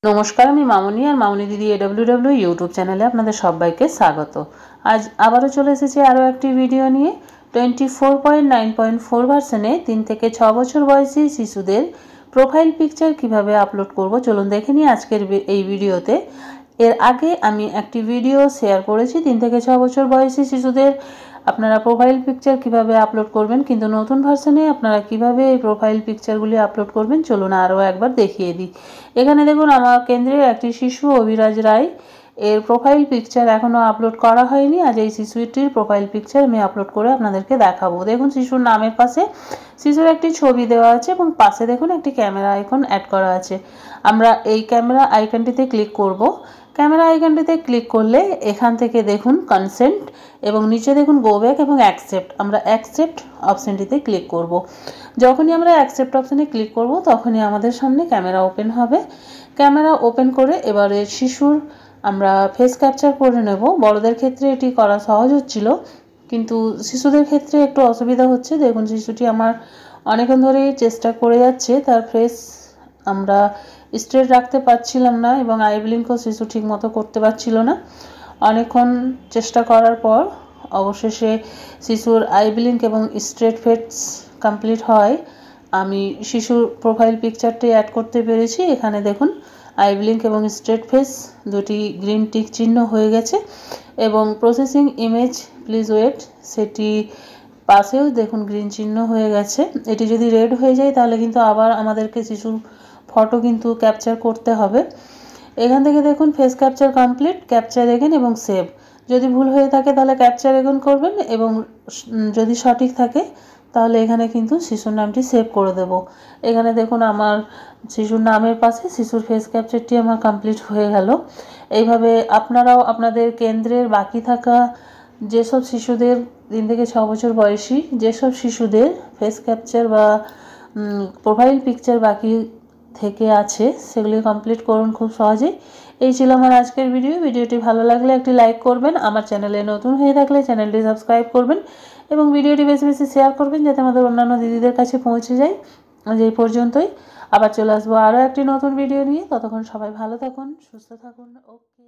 নমস্কার, আমি মামনি আর মামনি দিদি AWW ইউটিউব চ্যানেলে আপনাদের সবাইকে স্বাগত। আজ আবারও চলে এসেছি আরও একটি ভিডিও নিয়ে। 24.9.4 ভার্সনে 3 থেকে 6 বছর বয়সী শিশুদের প্রোফাইল পিকচার কিভাবে আপলোড করব চলুন দেখে নিই আজকের এই ভিডিওতে। এর আগে আমি একটি ভিডিও শেয়ার করেছি 3 থেকে 6 বছর বয়সী শিশুদের আপনারা প্রোফাইল পিকচার কিভাবে আপলোড করবেন, কিন্তু নতুন ভার্সনে আপনারা কিভাবে এই প্রোফাইল পিকচারগুলি আপলোড করবেন চলুন আরও একবার দেখিয়ে দিই। এখানে দেখুন আমার কেন্দ্রের একটি শিশু অভিরাজ রায়, এর প্রোফাইল পিকচার এখনও আপলোড করা হয়নি। আজ এই শিশুটির প্রোফাইল পিকচার আমি আপলোড করে আপনাদেরকে দেখাবো। দেখুন শিশুর নামের পাশে শিশুর একটি ছবি দেওয়া আছে এবং পাশে দেখুন একটি ক্যামেরা আইকন অ্যাড করা আছে। আমরা এই ক্যামেরা আইকনটিতে ক্লিক করব। ক্যামেরা আইকনটিতে ক্লিক করলে এখান থেকে দেখুন কনসেন্ট এবং নিচে দেখুন গো ব্যাক এবং অ্যাকসেপ্ট। আমরা অ্যাকসেপ্ট অপশানটিতে ক্লিক করব। যখনই আমরা অ্যাকসেপ্ট অপশানে ক্লিক করব তখনই আমাদের সামনে ক্যামেরা ওপেন হবে। ক্যামেরা ওপেন করে এবারে শিশুর আমরা ফেস ক্যাপচার করে নেব। বড়দের ক্ষেত্রে এটি করা সহজ হচ্ছিল, কিন্তু শিশুদের ক্ষেত্রে একটু অসুবিধা হচ্ছে। দেখুন শিশুটি আমার অনেকক্ষণ ধরেই চেষ্টা করে যাচ্ছে, তার ফেস আমরা স্ট্রেট রাখতে পারছিলাম না এবং আই ব্লিঙ্কও শিশু ঠিক মতো করতে পারছিল না। অনেকক্ষণ চেষ্টা করার পর অবশেষে শিশুর আই ব্লিঙ্ক এবং স্ট্রেট ফেস কমপ্লিট হয়। আমি শিশুর প্রোফাইল পিকচারটি অ্যাড করতে পেরেছি। এখানে দেখুন আই ব্লিঙ্ক এবং স্ট্রেট ফেস দুটি গ্রিন টিক চিহ্ন হয়ে গেছে এবং প্রসেসিং ইমেজ প্লিজ ওয়েট সেটি পাশেও দেখুন গ্রিন চিহ্ন হয়ে গেছে। এটি যদি রেড হয়ে যায় তাহলে কিন্তু আবার আমাদেরকে শিশুর ফটো কিন্তু ক্যাপচার করতে হবে। এখান থেকে দেখুন face capture complete, capture again এবং সেভ। যদি ভুল হয়ে থাকে তাহলে ক্যাপচার এগেন করবেন এবং যদি সঠিক থাকে তাহলে এখানে কিন্তু শিশুর নামটি সেভ করে দেব। এখানে দেখুন আমার শিশুর নামের পাশে শিশুর ফেস ক্যাপচারটি আমার কমপ্লিট হয়ে গেল। এইভাবে আপনারাও আপনাদের কেন্দ্রের বাকি থাকা যেসব শিশুদের 3 থেকে 6 বছর বয়সী যেসব শিশুদের ফেস ক্যাপচার বা প্রোফাইল পিকচার বাকি থেকে আছে সেগুলি কমপ্লিট করুন খুব সহজেই। এই ছিল আমার আজকের ভিডিওটি ভালো লাগলে একটি লাইক করবেন, আমার চ্যানেলে নতুন হয়ে থাকলে চ্যানেলটি সাবস্ক্রাইব করবেন এবং ভিডিওটি বেশি বেশি শেয়ার করবেন যাতে আমাদের অন্যান্য দিদিদের কাছে পৌঁছে যায়। আজ এই পর্যন্তই, আবার চলে আসবো আরও একটি নতুন ভিডিও নিয়ে। ততক্ষণ সবাই ভালো থাকুন, সুস্থ থাকুন। ওকে।